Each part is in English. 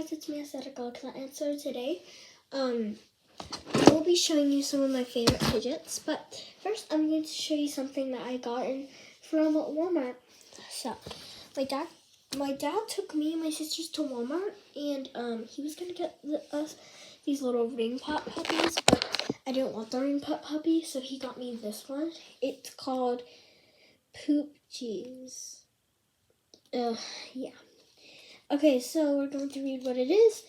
guys, it's me, Its.Alexaaa, and so today, I will be showing you some of my favorite fidgets, but first I'm going to show you something that I got from Walmart. So, my dad took me and my sisters to Walmart, and he was going to get us these little ring pop puppies, but I didn't want the ring pop puppy, so he got me this one. It's called Poop Cheese. Yeah. Okay, so we're going to read what it is.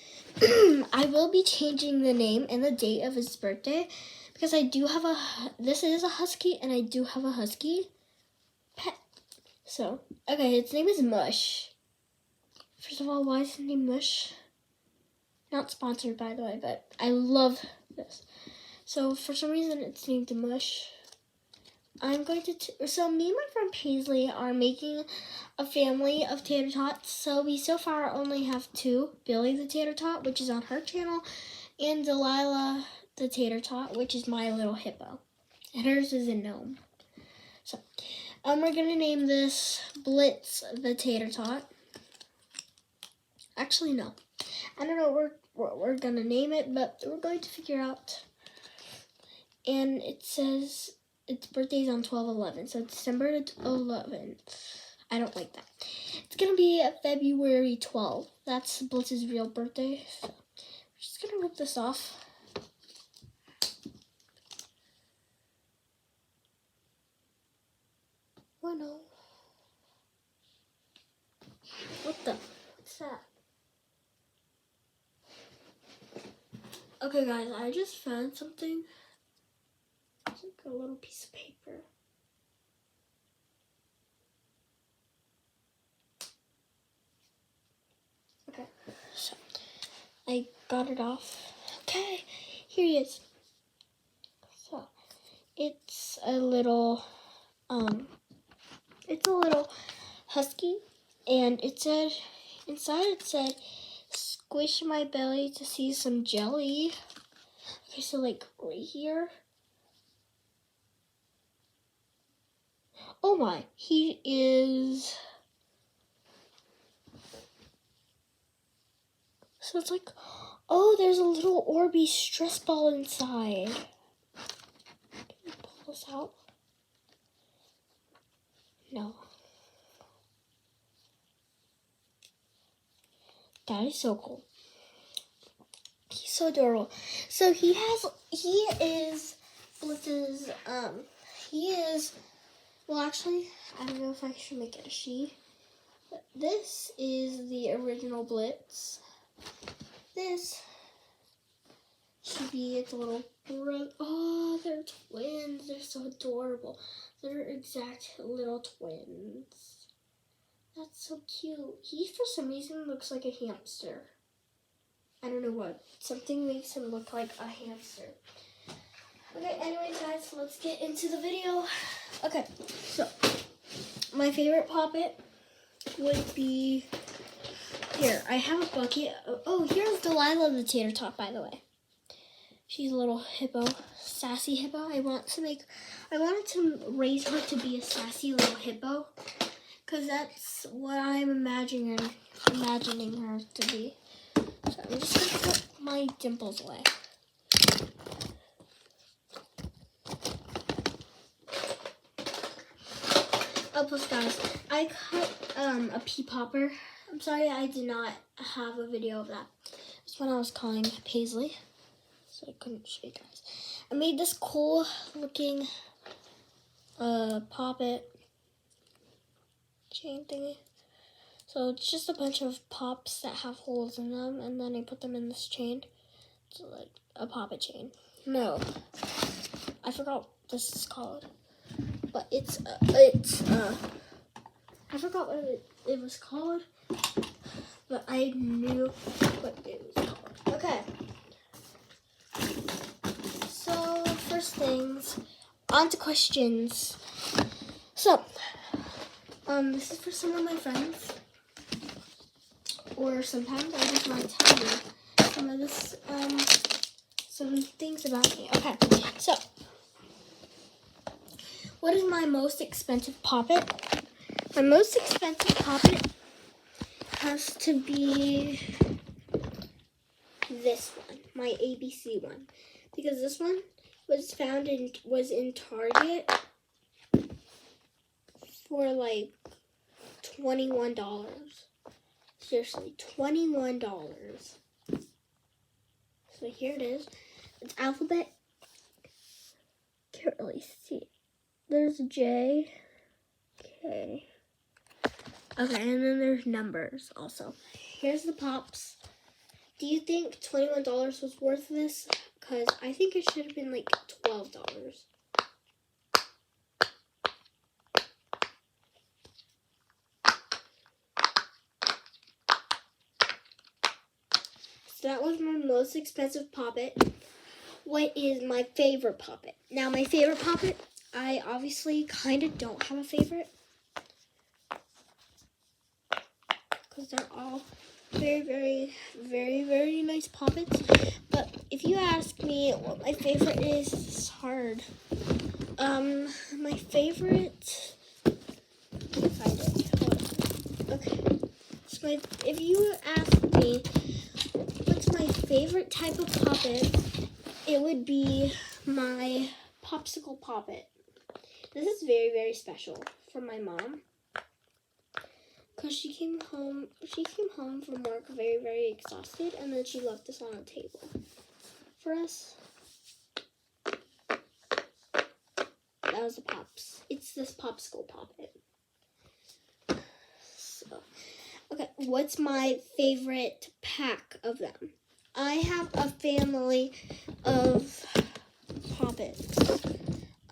I will be changing the name and the date of his birthday because I do have this is a husky and I do have a husky pet. So, okay, its name is Mush. First of all, why is his name Mush? Not sponsored, by the way, but I love this. So, for some reason, it's named Mush. I'm going to, so me and my friend Paisley are making a family of tater tots. So we so far only have two, Billy the tater tot, which is on her channel, and Delilah the tater tot, which is my little hippo. And hers is a gnome. So, we're going to name this Blitz the tater tot. Actually, no. I don't know what we're going to name it, but we're going to figure out. And it says its birthday's on 12/11, so December 11th. I don't like that. It's going to be February 12th. That's Blitz's real birthday. So we're just going to rip this off. Oh no. What's that? Okay guys, I just found something. It's like a little piece of paper. Okay, so I got it off. Okay, here he is. So it's a little husky, and it said inside it said, "Squish my belly to see some jelly." Okay, so like right here. Oh my, he is. So it's like, oh, there's a little Orbeez stress ball inside. Can you pull this out? No. That is so cool. He's so adorable. So he is Blitz's, well actually, I don't know if I should make it a she. But this is the original Blitz. This should be its little brother. Oh, they're twins. They're so adorable. They're exact little twins. That's so cute. He, for some reason, looks like a hamster. I don't know what. Something makes him look like a hamster. Okay, anyways, guys, let's get into the video. Okay, so my favorite Poppet would be, here, I have a bucket. Oh, here's Delilah the tater tot, by the way. She's a little hippo, sassy hippo. I wanted to raise her to be a sassy little hippo, because that's what I'm imagining her to be. So I'm just going to put my dimples away. Oh, plus guys, I cut a pea popper. I'm sorry I did not have a video of that. That's when I was calling Paisley, so I couldn't show you guys. I made this cool looking Poppet chain thingy. So it's just a bunch of pops that have holes in them, and then I put them in this chain. It's like a Poppet chain. No, I forgot what this is called. But I forgot what it was called, but I knew what it was called. Okay. So, first things, on to questions. So, this is for some of my friends, or sometimes I just want to tell you some things about me. Okay, so, what is my most expensive Poppet? My most expensive Poppet has to be this one, my ABC one, because this one was in Target for like $21. Seriously, $21. So here it is. It's alphabet. Can't really see it. There's J, K. Okay, and then there's numbers also. Here's the pops. Do you think $21 was worth this? Because I think it should have been like $12. So that was my most expensive Poppet. What is my favorite Poppet? Now, my favorite Poppet, I obviously kind of don't have a favorite. Because they're all very, very, very, very nice Poppets. But if you ask me what my favorite is, it's hard. My favorite, let me find it. Okay. So if you ask me what's my favorite type of Poppet, it would be my popsicle Poppet. This is very, very special for my mom. Because she came home from work very, very exhausted, and then she left this on the table for us. That was the Pops. It's this popsicle Poppet. So, okay, what's my favorite pack of them? I have a family of Poppets.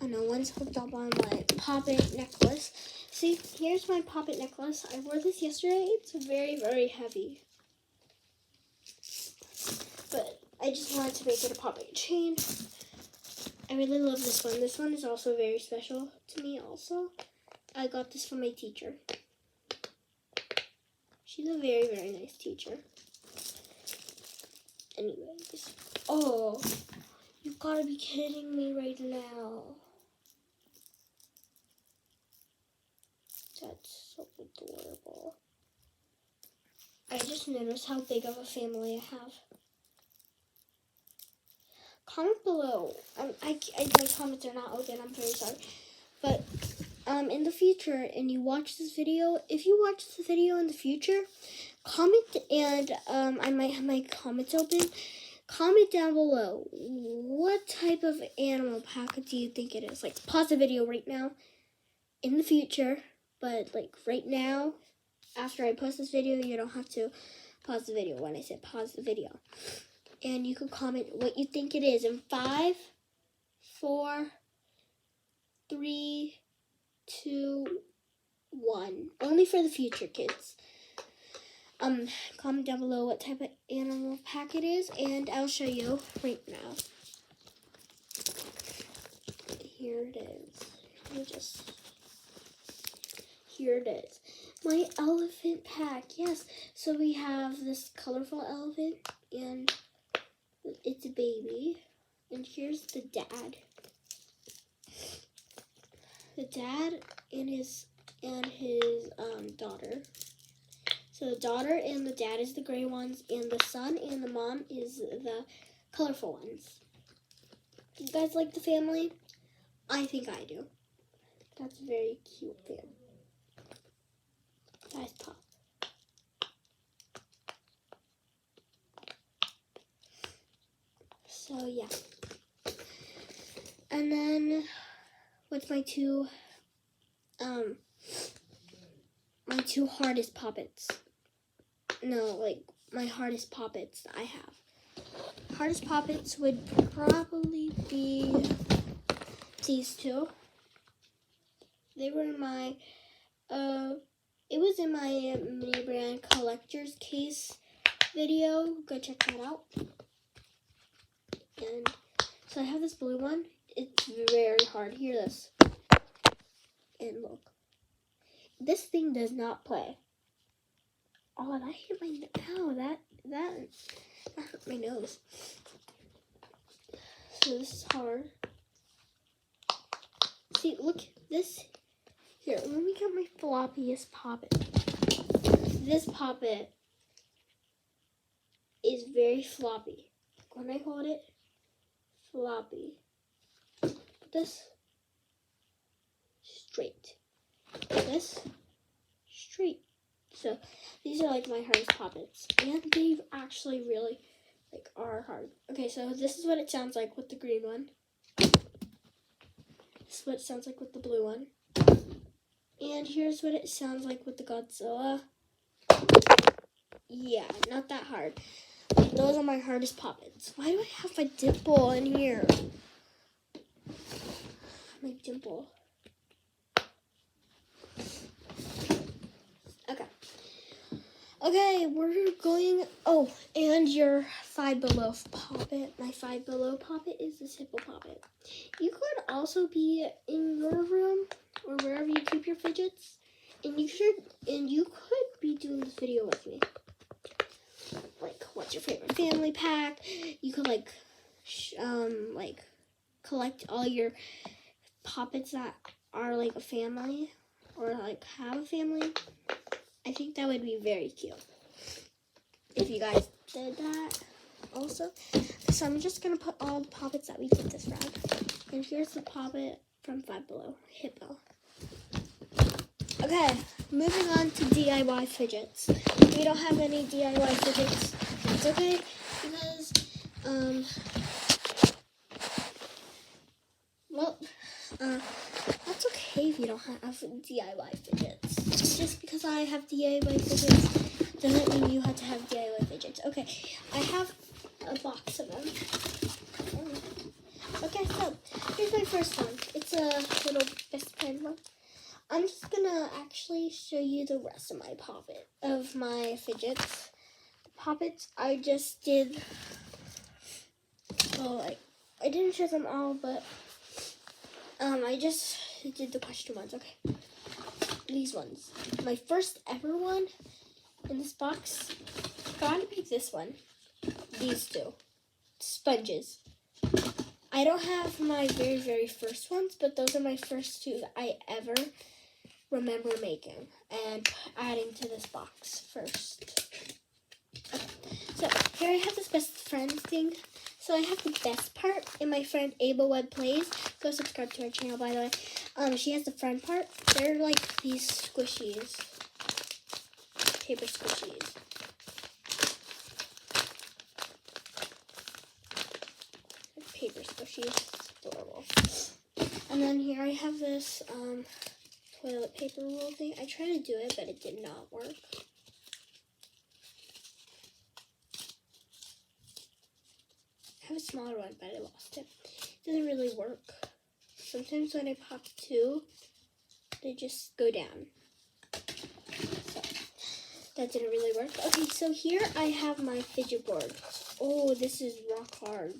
I know one's hooked up on my Poppet necklace. See, here's my Poppet necklace. I wore this yesterday. It's very, very heavy. But I just wanted to make it a Poppet chain. I really love this one. This one is also very special to me also. I got this from my teacher. She's a very, very nice teacher. Anyways. Oh, you've got to be kidding me right now. That's so adorable. I just noticed how big of a family I have. Comment below. My comments are not open. I'm very sorry. But in the future, and you watch this video, if you watch the video in the future, comment, and I might have my comments open. Comment down below, what type of animal pack do you think it is? Like, pause the video right now. In the future, but like right now, after I post this video, you don't have to pause the video when I said pause the video. And you can comment what you think it is in 5, 4, 3, 2, 1. Only for the future, kids. Comment down below what type of animal pack it is, and I'll show you right now. Here it is. Here it is. My elephant pack, yes. So we have this colorful elephant, and it's a baby. And here's the dad. The dad and his daughter. So the daughter and the dad is the gray ones, and the son and the mom is the colorful ones. Do you guys like the family? I think I do. That's a very cute family. Guys, pop. So yeah. And then what's my two hardest Poppets? No, like my hardest Poppets that I have. Hardest Poppets would probably be these two. They were in my it was in my mini brand collector's case video. Go check that out. And so I have this blue one. It's very hard. Hear this. And look. This thing does not play. Oh, that hit my ow, that hurt my nose. So this is hard. See, look, this. Here, let me get my floppiest Poppet. This Poppet is very floppy. when I hold it, floppy. Put this straight. Put this straight. So these are like my hardest poppets, and they actually really like are hard. Okay, so this is what it sounds like with the green one. This is what it sounds like with the blue one. And here's what it sounds like with the Godzilla. Yeah, not that hard. Those are my hardest poppets. Why do I have my dimple in here? My dimple. Okay, we're going. Oh, and your Five Below poppet. My Five Below poppet is this hippo poppet. You could also be in your room or wherever you keep your fidgets, and you could be doing this video with me. Like, what's your favorite family pack? You could like collect all your poppets that are like a family or like have a family. I think that would be very cute if you guys did that also. So I'm just going to put all the poppets that we did this round. And here's the poppet from Five Below, Hippo. Okay, moving on to DIY fidgets. We don't have any DIY fidgets. It's okay because, that's okay if you don't have DIY fidgets. Just because I have DIY fidgets doesn't mean you have to have DIY fidgets. Okay, I have a box of them. Okay, so here's my first one. It's a little best friend one. I'm just gonna actually show you the rest of my fidgets. The poppets I just did. Well, I didn't show them all, but I just did the question ones. Okay. These ones. My first ever one in this box. Gotta pick this one. These two. Sponges. I don't have my very, very first ones, but those are my first two that I ever remember making and adding to this box first. Okay. So here I have this best friend thing. So I have the best part in my friend Ava Web Plays. Go subscribe to her channel, by the way. She has the front part. They're like these squishies. Paper squishies. Paper squishies. Adorable. And then here I have this toilet paper roll thing. I tried to do it, but it did not work. I have a smaller one, but I lost it. It doesn't really work. Sometimes when I pop two, they just go down. So that didn't really work. Okay, so here I have my fidget board. Oh, this is rock hard.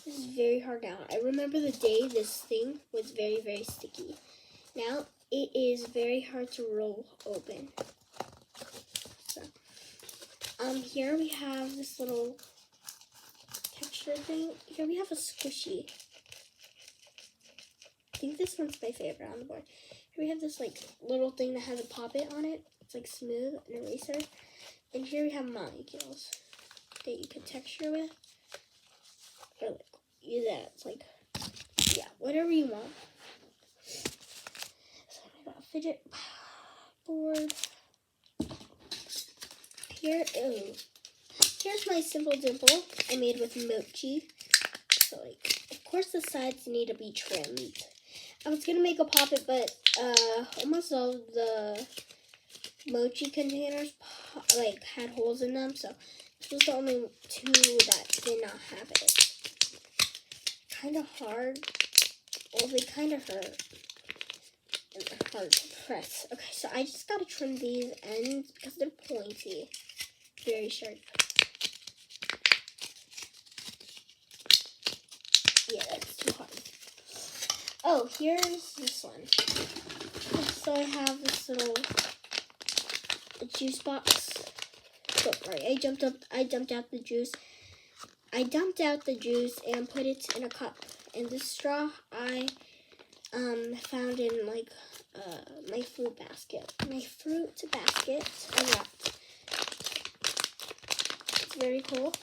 This is very hard now. I remember the day this thing was very, very sticky. Now it is very hard to roll open. So, here we have this little texture thing. Here we have a squishy. I think this one's my favorite on the board. Here we have this like little thing that has a poppet on it. It's like smooth, an eraser. And here we have molecules that you can texture with. Or like use that. It's like, yeah, whatever you want. So I got a fidget board. Here's my simple dimple I made with mochi. So like, of course the sides need to be trimmed. I was gonna make a poppet, but almost all of the mochi containers like had holes in them, so this was the only two that did not have it. Kind of hard. Well, they kind of hurt. And they're hard to press. Okay, so I just gotta trim these ends because they're pointy. Very sharp. Yeah, that's too hard. Oh, here's this one. So I have this little juice box. Don't worry, I dumped out the juice. I dumped out the juice and put it in a cup. And this straw I found in like my fruit basket. My fruit basket I wrapped. It's very cool.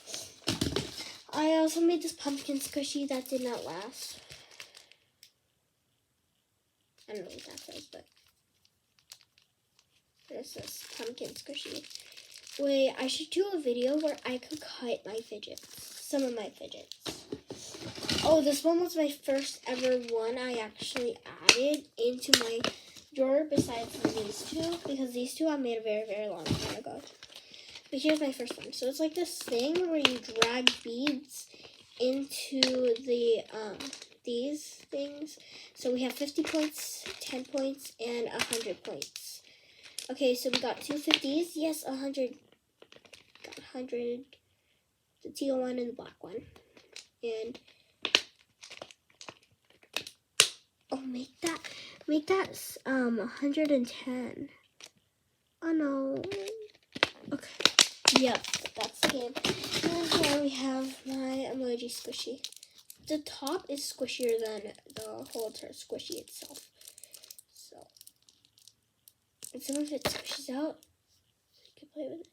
I also made this pumpkin squishy that did not last. I don't know what that says, but this is pumpkin squishy. Wait, I should do a video where I could cut my fidgets. Some of my fidgets. Oh, this one was my first ever one I actually added into my drawer besides these two. Because these two I made a very, very long time ago. But here's my first one. So it's like this thing where you drag beads into the these things. So we have 50 points, 10 points, and 100 points. Okay, so we got 250s. Yes, 100. Got 100. The teal one and the black one. And oh, make that 110. Oh no. Okay. Yep, that's the game. And here we have my emoji squishy. The top is squishier than the whole squishy itself. So, and some of it squishes out. You can play with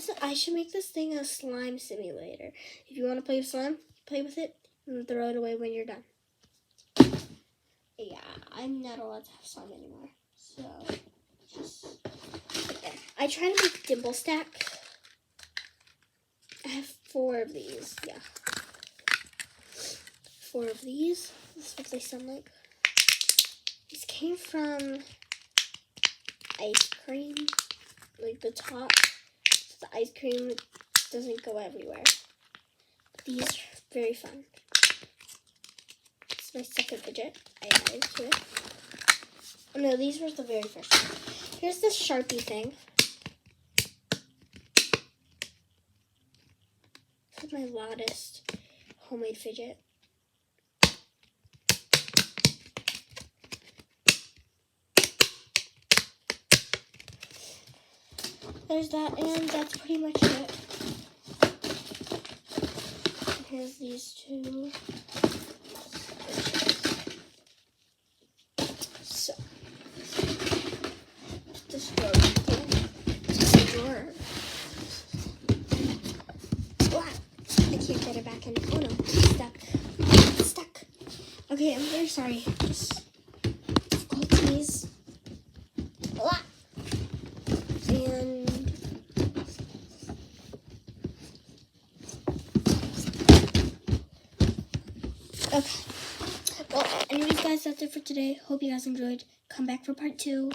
it. I should make this thing a slime simulator. If you want to play with slime, play with it and throw it away when you're done. Yeah, I'm not allowed to have slime anymore. So, just there. I try to make dimple stack. I have 4 of these, yeah. 4 of these. This is what they sound like. These came from ice cream, like the top. So the ice cream doesn't go everywhere. These are very fun. This is my second fidget I added to it. Oh no, these were the very first one. Here's this Sharpie thing. This is my loudest homemade fidget. There's that, and that's pretty much it. Here's these 2. So, put this drawer back in. The drawer. Wow, I can't get it back in. Oh no, it's stuck. It's stuck. Okay, I'm very sorry. Just difficulties. And okay. Well, anyways, guys, that's it for today. Hope you guys enjoyed. Come back for part 2.